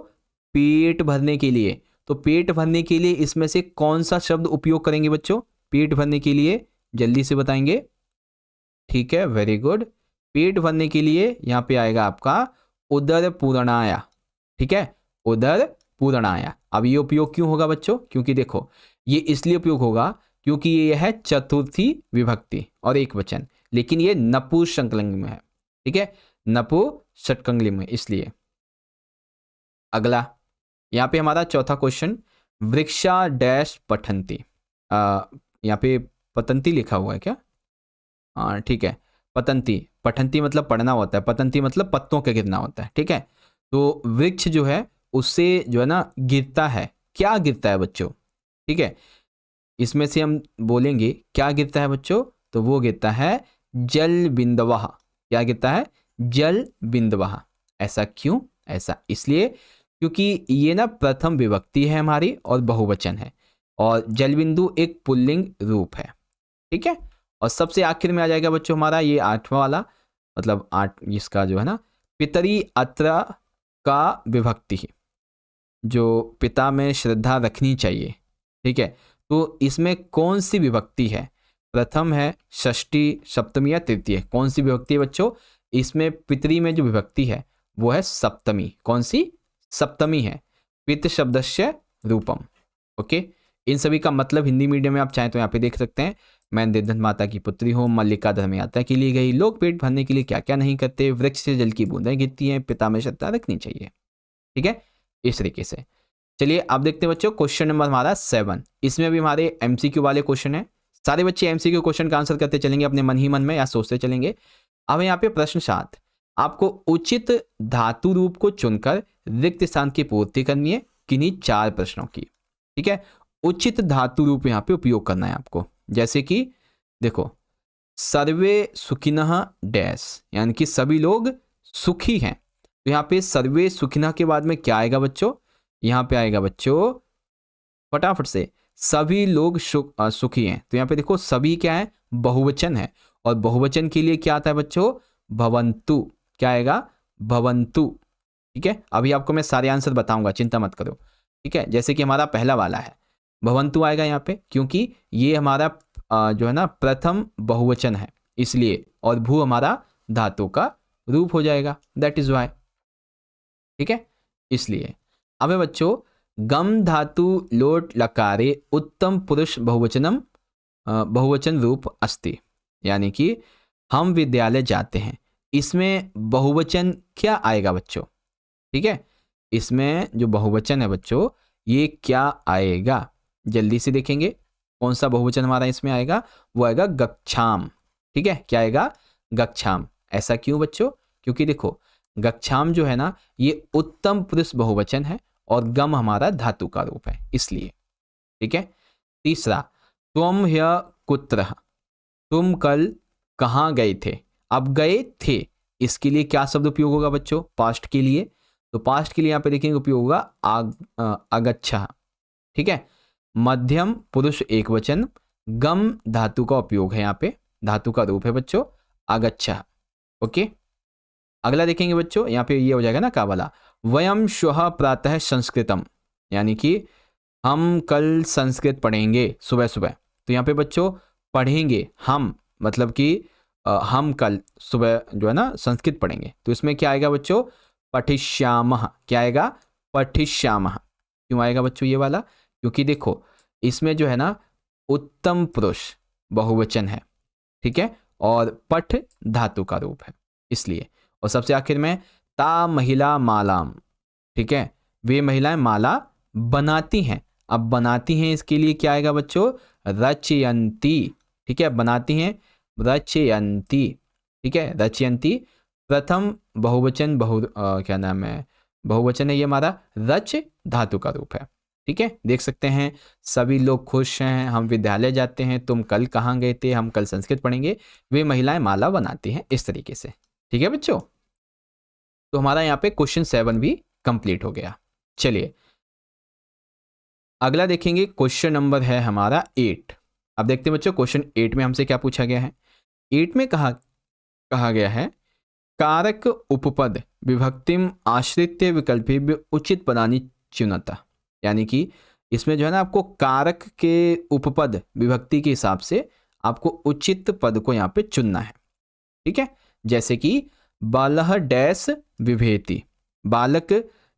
पेट भरने के लिए। तो पेट भरने के लिए इसमें से कौन सा शब्द उपयोग करेंगे बच्चों? पेट भरने के लिए जल्दी से बताएंगे। ठीक है, वेरी गुड। पेट भरने के लिए यहाँ पे आएगा आपका उदर पूर्णाया, ठीक है, उदर पूर्णाया। अब ये उपयोग क्यों होगा बच्चों? क्योंकि देखो, ये इसलिए उपयोग होगा क्योंकि ये है चतुर्थी विभक्ति और एक वचन, लेकिन ये नपुंसकलिंग में है, ठीक है, नपुंसकलिंग में, इसलिए। अगला यहाँ पे हमारा चौथा क्वेश्चन, वृक्षा डैश पठंती। यहाँ पे पतंती लिखा हुआ है क्या? हाँ ठीक है, पतंती। पठंती मतलब पढ़ना होता है, पतंती मतलब पत्तों के गिरना होता है, ठीक है। तो वृक्ष जो है उससे जो है ना गिरता है। क्या गिरता है बच्चों? ठीक है, इसमें से हम बोलेंगे क्या गिरता है बच्चों? तो वो गिरता है जल बिंदवः। क्या गिरता है? जल बिंदवः। ऐसा क्यों? ऐसा इसलिए क्योंकि ये ना प्रथम विभक्ति है हमारी और बहुवचन है, और जल बिंदु एक पुल्लिंग रूप है, ठीक है। और सबसे आखिर में आ जाएगा बच्चों हमारा ये आठवां वाला, मतलब आठ, इसका जो है ना पितरी अत्र का विभक्ति, जो पिता में श्रद्धा रखनी चाहिए, ठीक है। तो इसमें कौन सी विभक्ति है? प्रथम है, षष्ठी, सप्तमी या तृतीय? कौन सी विभक्ति है बच्चों? इसमें पितरी में जो विभक्ति है वो है सप्तमी। कौन सी? सप्तमी है। पित शब्दस्य रूपम। ओके, इन सभी का मतलब हिंदी मीडियम में आप चाहें तो यहाँ पे देख सकते हैं। मैं निर्धन माता की पुत्री हूँ, मल्लिका धर्म यात्रा के लिए गई, लोग पेट भरने के लिए क्या क्या नहीं करते, वृक्ष से जल की बूंदें गिरती हैं, पिता में श्रद्धा रखनी चाहिए, ठीक है, इस तरीके से। चलिए आप देखते हैं बच्चों क्वेश्चन नंबर हमारा 7। इसमें भी हमारे एमसीक्यू वाले क्वेश्चन है। सारे बच्चे एमसीक्यू क्वेश्चन का आंसर करते चलेंगे अपने मन ही मन में या सोचते चलेंगे। अब यहाँ पे प्रश्न 7, आपको उचित धातु रूप को चुनकर रिक्त स्थान की पूर्ति करनी है किन्हीं 4 प्रश्नों की, ठीक है। उचित धातु रूप यहाँ पे उपयोग करना है आपको, जैसे कि देखो, सर्वे सुखिनः डैश, यानी कि सभी लोग सुखी हैं। तो यहाँ पे सर्वे सुखिनः के बाद में क्या आएगा बच्चों? यहाँ पे आएगा बच्चों फटाफट से, सभी लोग सुखी हैं। तो यहाँ पे देखो सभी क्या है? बहुवचन है, और बहुवचन के लिए क्या आता है बच्चों? भवन्तु। क्या आएगा? भवन्तु, ठीक है। अभी आपको मैं सारे आंसर बताऊंगा, चिंता मत करो, ठीक है। जैसे कि हमारा पहला वाला है, भवन्तु आएगा यहाँ पे, क्योंकि ये हमारा जो है ना प्रथम बहुवचन है इसलिए, और भू हमारा धातु का रूप हो जाएगा, दैट इज वाई, ठीक है, इसलिए। अब बच्चों, गम धातु लोट लकारे उत्तम पुरुष बहुवचनम बहुवचन रूप अस्ति, यानी कि हम विद्यालय जाते हैं, इसमें बहुवचन क्या आएगा बच्चों? ठीक है, इसमें जो बहुवचन है बच्चों ये क्या आएगा? जल्दी से देखेंगे कौन सा बहुवचन हमारा इसमें आएगा। वो आएगा गच्छाम, ठीक है। क्या आएगा? गच्छाम। ऐसा क्यों बच्चों? क्योंकि देखो गच्छाम जो है ना ये उत्तम पुरुष बहुवचन है और गम हमारा धातु का रूप है, इसलिए, ठीक है। तीसरा, त्वम ह्य कुत्रः, तुम कल कहाँ गए थे। अब गए थे, इसके लिए क्या शब्द उपयोग होगा बच्चों? पास्ट के लिए। तो पास्ट के लिए यहाँ पे देखेंगे उपयोग होगा अगच्छः, ठीक है। मध्यम पुरुष एकवचन, गम धातु का उपयोग है, यहाँ पे धातु का रूप है बच्चों आगच्छः। ओके, अगला देखेंगे बच्चों, यहाँ पे ये हो जाएगा ना का वाला, वयम श्वः प्रातः संस्कृतम, यानी कि हम कल संस्कृत पढ़ेंगे सुबह सुबह। तो यहाँ पे बच्चों पढ़ेंगे हम, मतलब कि हम कल सुबह जो है ना संस्कृत पढ़ेंगे। तो इसमें क्या आएगा बच्चों, पठिष्यामः। क्या आएगा, पठिष्यामः। क्यों आएगा बच्चों ये वाला, क्योंकि देखो इसमें जो है ना उत्तम पुरुष बहुवचन है, ठीक है, और पठ धातु का रूप है इसलिए। और सबसे आखिर में ता महिला मालाम, ठीक है, वे महिलाएं माला बनाती हैं। अब बनाती हैं इसके लिए क्या आएगा बच्चों, रचयंती, ठीक है, बनाती हैं रचयंती, ठीक है, रचयंती। प्रथम बहुवचन क्या नाम है, बहुवचन है ये हमारा, रच धातु का रूप है, ठीक है। देख सकते हैं सभी लोग खुश हैं, हम विद्यालय जाते हैं, तुम कल कहाँ गए थे, हम कल संस्कृत पढ़ेंगे, वे महिलाएं माला बनाती हैं, इस तरीके से, ठीक है बच्चों। तो हमारा यहाँ पे क्वेश्चन 7 भी कंप्लीट हो गया। चलिए अगला देखेंगे, क्वेश्चन नंबर है हमारा 8। अब देखते हैं बच्चों क्वेश्चन 8 में हमसे क्या पूछा गया है। 8 में कहा गया है, कारक उपपद विभक्तिम आश्रित्य विकल्पेभ्य उचित पदानि चुनता, यानी कि इसमें जो है ना आपको कारक के उपपद विभक्ति के हिसाब से आपको उचित पद को यहाँ पे चुनना है, ठीक है। जैसे कि बालह डैश विभेति, बालक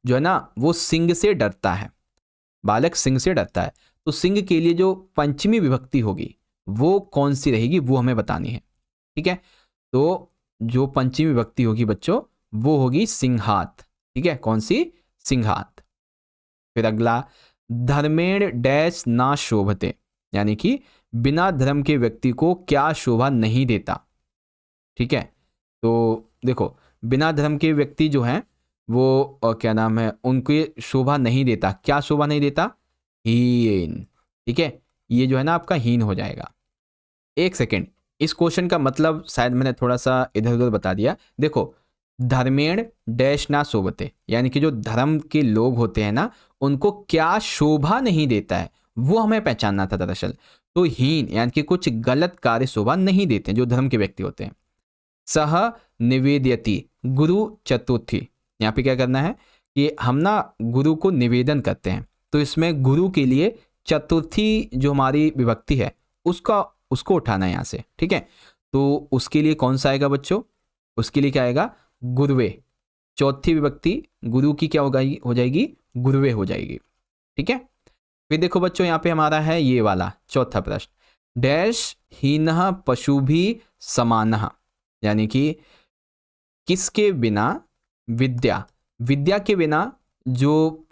जो है ना वो सिंह से डरता है, बालक सिंह से डरता है। तो सिंह के लिए जो पंचमी विभक्ति होगी वो कौन सी रहेगी, वो हमें बतानी है, ठीक है। तो जो पंचमी विभक्ति होगी बच्चों वो होगी सिंहात, ठीक है, कौन सी, सिंहात। फिर अगला, धर्मेण डैश ना शोभते, यानी कि बिना धर्म के व्यक्ति को क्या शोभा नहीं देता, ठीक है। तो देखो बिना धर्म के व्यक्ति जो हैं वो क्या नाम है, उनकी शोभा नहीं देता, क्या शोभा नहीं देता, हीन, ठीक है, ये जो है ना आपका हीन हो जाएगा। एक सेकेंड, इस क्वेश्चन का मतलब शायद मैंने थोड़ा सा इधर उधर बता दिया। देखो धर्मेण डैश ना शोभते, यानी कि जो धर्म के लोग होते हैं ना उनको क्या शोभा नहीं देता है वो हमें पहचानना था दरअसल। तो हीन यानी कि कुछ गलत कार्य शोभा नहीं देते हैं जो धर्म के व्यक्ति होते हैं। सह निवेद्यति गुरु चतुर्थी, यहाँ पे क्या करना है कि हम ना गुरु को निवेदन करते हैं, तो इसमें गुरु के लिए चतुर्थी जो हमारी विभक्ति है उसको उठाना है यहाँ से, ठीक है। तो उसके लिए कौन सा आएगा बच्चों, उसके लिए क्या आएगा, गुरुवे, चौथी विभक्ति गुरु की क्या हो जाएगी, गुरुवे हो जाएगी, ठीक है। फिर देखो बच्चों यहाँ पे हमारा है ये वाला चौथा प्रश्न, डैश हीनः पशुभिः समानः, यानी कि किसके बिना विद्या के बिना जो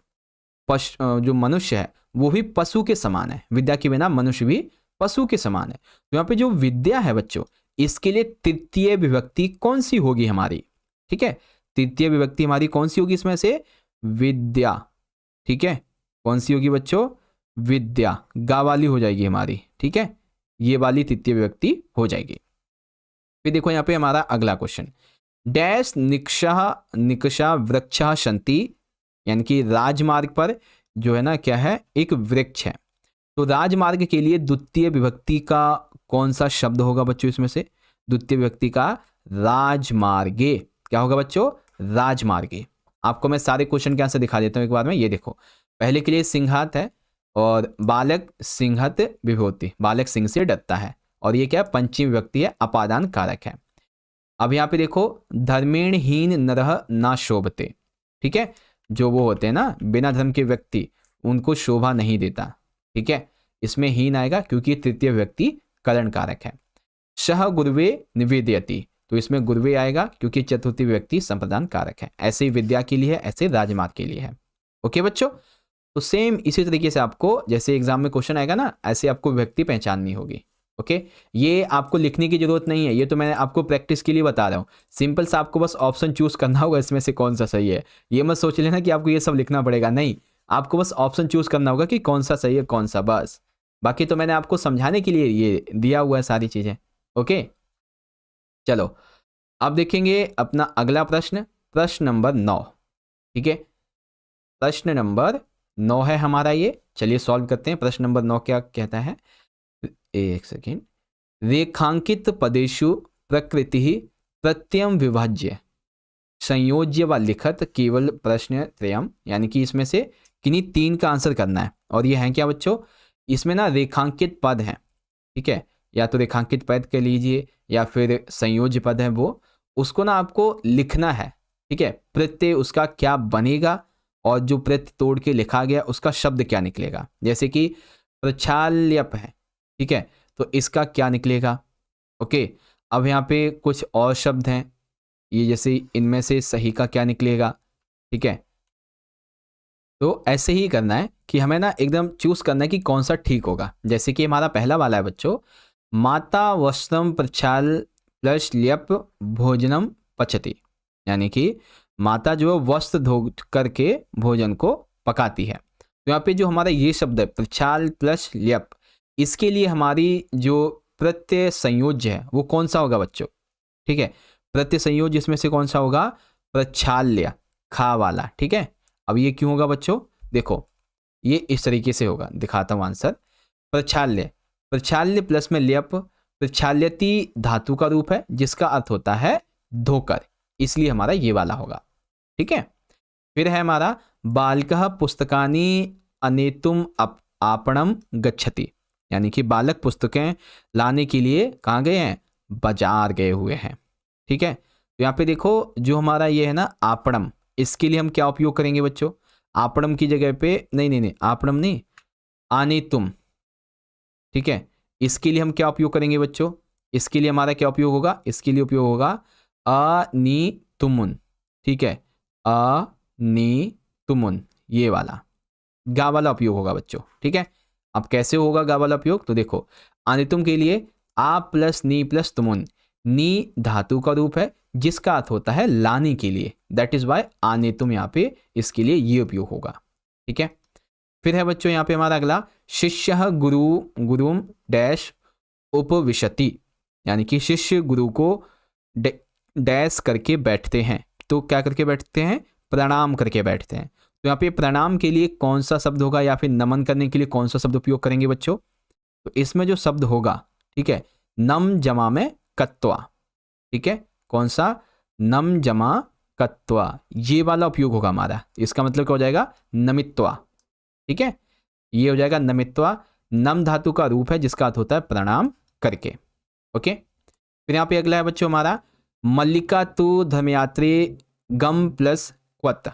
मनुष्य है वो भी पशु के समान है, विद्या के बिना मनुष्य भी पशु के समान है। तो यहाँ पे जो विद्या है बच्चों इसके लिए तृतीय विभक्ति कौन सी होगी हमारी, ठीक है, तृतीय विभक्ति हमारी कौन सी होगी इसमें से, विद्या, ठीक है, कौन सी होगी बच्चों, विद्या, गा वाली हो जाएगी हमारी, ठीक है, ये वाली तृतीय विभक्ति हो जाएगी। फिर देखो यहाँ पे हमारा अगला क्वेश्चन, डैश निकषा वृक्षा सन्ति, यानी कि राजमार्ग पर जो है ना क्या है, एक वृक्ष है। तो राजमार्ग के लिए द्वितीय विभक्ति का कौन सा शब्द होगा बच्चों इसमें से, द्वितीय विभक्ति का राजमार्गे, क्या होगा बच्चों, राजमार्गे। आपको मैं सारे क्वेश्चन के आंसर दिखा देता हूँ एक बार में। ये देखो पहले के लिए सिंहात है और बालक सिंहत विभूति, बालक सिंह से डरता है, और ये क्या पंचमी विभक्ति है, अपादान कारक है। अब यहाँ पे देखो धर्मेण हीन नरह ना शोभते, ठीक है, जो वो होते हैं ना बिना धर्म के व्यक्ति उनको शोभा नहीं देता, ठीक है, इसमें हीन आएगा क्योंकि तृतीय व्यक्ति करण कारक है। शह गुरुवे निवेदयति, तो इसमें गुरुवे आएगा क्योंकि चतुर्थी व्यक्ति संप्रदान कारक है। ऐसे ही विद्या के लिए है, ऐसे राजमार्ग के लिए है। ओके बच्चों, तो सेम इसी तरीके से आपको जैसे एग्जाम में क्वेश्चन आएगा ना ऐसे आपको व्यक्ति पहचाननी होगी। ओके, ये आपको लिखने की जरूरत नहीं है, ये तो मैं आपको प्रैक्टिस के लिए बता रहा हूँ। सिंपल सा आपको बस ऑप्शन चूज करना होगा इसमें से कौन सा सही है। ये मत सोच लेना कि आपको ये सब लिखना पड़ेगा, नहीं, आपको बस ऑप्शन चूज करना होगा कि कौन सा सही है कौन सा, बस। बाकी तो मैंने आपको समझाने के लिए ये दिया हुआ है सारी चीजें। ओके चलो अब देखेंगे अपना अगला प्रश्न, प्रश्न नंबर 9, ठीक है, प्रश्न नंबर 9 है हमारा ये। चलिए सॉल्व करते हैं। प्रश्न नंबर 9 क्या कहता है, एक सेकेंड। रेखांकित पदेषु प्रकृति प्रत्ययम विभाज्य संयोज्य व लिखत केवल प्रश्न त्रयम, यानी कि इसमें से किन्हीं 3 का आंसर करना है। और ये है क्या बच्चों, इसमें ना रेखांकित पद हैं, ठीक है, या तो रेखांकित पद कह लीजिए या फिर संयोज्य पद है, वो उसको ना आपको लिखना है, ठीक है। प्रत्यय उसका क्या बनेगा और जो प्रत्यय तोड़ के लिखा गया उसका शब्द क्या निकलेगा। जैसे कि प्रक्षाल्यप है, ठीक है, तो इसका क्या निकलेगा। ओके, अब यहाँ पे कुछ और शब्द हैं, ये जैसे इनमें से सही का क्या निकलेगा, ठीक है। तो ऐसे ही करना है कि हमें ना एकदम चूज करना है कि कौन सा ठीक होगा। जैसे कि हमारा पहला वाला है बच्चों, माता वस्त्रम प्रक्षाल प्लस ल्यप भोजनम पचती, यानी कि माता जो है वस्त्र धो करके भोजन को पकाती है। तो यहाँ पे जो हमारा ये शब्द है प्रक्षाल प्लस ल्यप, इसके लिए हमारी जो प्रत्यय संयोज्य है वो कौन सा होगा बच्चों, ठीक है। प्रत्यय संयोज्य इसमें से कौन सा होगा, प्रक्षाल्य, खा वाला, ठीक है। अब ये क्यों होगा बच्चों, देखो ये इस तरीके से होगा, दिखाता हूं आंसर। प्रक्षाल्य, प्रक्षाल्य प्लस में ल्यप, प्रक्षाल्यति धातु का रूप है जिसका अर्थ होता है धोकर, इसलिए हमारा ये वाला होगा, ठीक है। फिर है हमारा बालकः पुस्तकानि अनेतुम आपणम गच्छति, यानी कि बालक पुस्तकें लाने के लिए कहाँ गए हैं, बाजार गए हुए हैं, ठीक है। तो यहाँ पे देखो जो हमारा ये है ना आपणम, इसके लिए हम क्या उपयोग करेंगे बच्चों, आपणम की जगह पे नहीं आपणम नहीं, आनेतुम, ठीक है। इसके लिए हम क्या उपयोग करेंगे बच्चों, इसके लिए हमारा क्या उपयोग होगा, इसके लिए उपयोग होगा अनीतुमुन, ठीक है, अनीतुमुन, ये वाला गा वाला उपयोग होगा बच्चों, ठीक है। अब कैसे होगा गा वाला उपयोग, तो देखो अनितुम के लिए आ प्लस नी प्लस तुमुन, नी धातु का रूप है जिसका अर्थ होता है लाने के लिए, दैट इज वाई आनेतुम यहाँ पे इसके लिए ये उपयोग होगा, ठीक है। फिर है बच्चों यहाँ पे हमारा अगला, शिष्य गुरुम डैश उपविशति, यानी कि शिष्य गुरु को डैश करके बैठते हैं, तो क्या करके बैठते हैं, प्रणाम करके बैठते हैं। तो यहाँ पे प्रणाम के लिए कौन सा शब्द होगा या फिर नमन करने के लिए कौन सा शब्द उपयोग करेंगे बच्चों, तो इसमें जो शब्द होगा, ठीक है, नम जमा में कत्वा, ठीक है, कौन सा, नम जमा कत्वा, ये वाला उपयोग होगा हमारा। इसका मतलब क्या हो जाएगा, नमित्वा, ठीक है, ये हो जाएगा नमित्वा, नम धातु का रूप है जिसका अर्थ होता है प्रणाम करके। ओके, फिर यहाँ पे अगला है बच्चों हमारा, मल्लिका तु धर्मयात्री गम प्लस क्वत,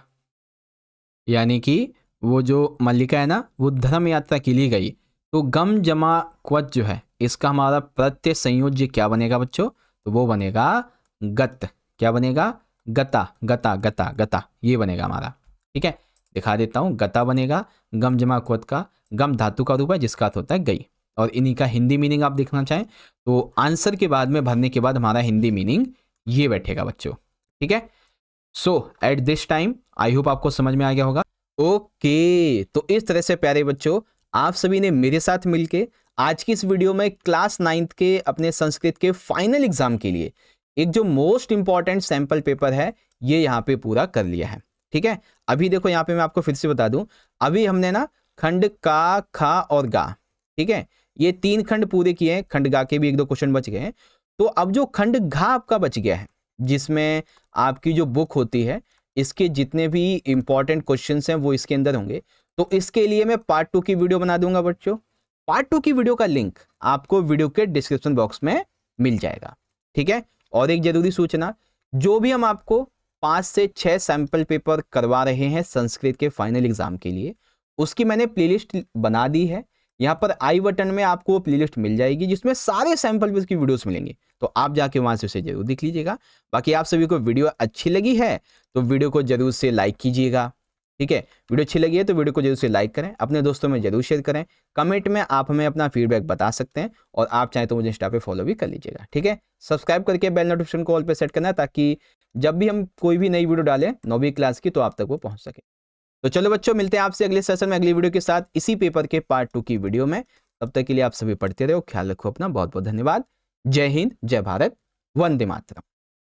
यानी कि वो जो मल्लिका है ना वो धर्म यात्रा के लिए गई, तो गम जमा क्वत जो है इसका हमारा प्रत्यय संयोज्य क्या बनेगा बच्चों, तो वो बनेगा गत, क्या बनेगा, गता गता गता गता, ये बनेगा हमारा, ठीक है। दिखा देता हूँ, गता बनेगा, गम जमा क्वत का, गम धातु का रूप है जिसका अर्थ होता है गई, और इन्हीं का हिंदी मीनिंग आप देखना चाहें तो आंसर के बाद में भरने के बाद हमारा हिंदी मीनिंग ये बैठेगा बच्चों, ठीक है। So at this time I hope आपको समझ में आ गया होगा। ओके, तो इस तरह से प्यारे बच्चों आप सभी ने मेरे साथ मिलके आज की इस वीडियो में क्लास 9th के अपने संस्कृत के फाइनल एग्जाम के लिए एक जो मोस्ट इंपॉर्टेंट सैंपल पेपर है ये यहाँ पे पूरा कर लिया है, ठीक है। अभी देखो यहाँ पे मैं आपको फिर से बता दूं, अभी हमने ना खंड का, खा और गा, ठीक है, ये 3 खंड पूरे किए हैं, खंड गा के भी 1-2 क्वेश्चन बच गए हैं। तो अब जो खंड घा आपका बच गया है, जिसमें आपकी जो बुक होती है इसके जितने भी इंपॉर्टेंट क्वेश्चंस हैं वो इसके अंदर होंगे, तो इसके लिए मैं पार्ट 2 की वीडियो बना दूंगा बच्चों। पार्ट 2 की वीडियो का लिंक आपको वीडियो के डिस्क्रिप्शन बॉक्स में मिल जाएगा, ठीक है। और एक जरूरी सूचना, जो भी हम आपको 5 से 6 सैंपल पेपर करवा रहे हैं संस्कृत के फाइनल एग्जाम के लिए, उसकी मैंने प्लेलिस्ट बना दी है, यहाँ पर आई बटन में आपको वो प्लेलिस्ट मिल जाएगी जिसमें सारे सैंपल पेपर की वीडियोस मिलेंगे, तो आप जाके वहां से उसे जरूर देख लीजिएगा। बाकी आप सभी को वीडियो अच्छी लगी है तो वीडियो को जरूर से लाइक कीजिएगा, ठीक है। वीडियो अच्छी लगी है तो वीडियो को जरूर से लाइक करें, अपने दोस्तों में जरूर शेयर करें, कमेंट में आप हमें अपना फीडबैक बता सकते हैं, और आप चाहें तो मुझे इंस्टा पे फॉलो भी कर लीजिएगा, ठीक है। सब्सक्राइब करके बेल नोटिफिकेशन को ऑल पे सेट करना है ताकि जब भी हम कोई भी नई वीडियो डालें 9वीं क्लास की तो आप तक वो पहुंच सके। तो चलो बच्चों, मिलते हैं आपसे अगले सेशन में अगली वीडियो के साथ इसी पेपर के पार्ट 2 की वीडियो में। तब तक के लिए आप सभी पढ़ते रहो, ख्याल रखो अपना, बहुत बहुत धन्यवाद। जय हिंद, जय भारत, वंदे मातरम।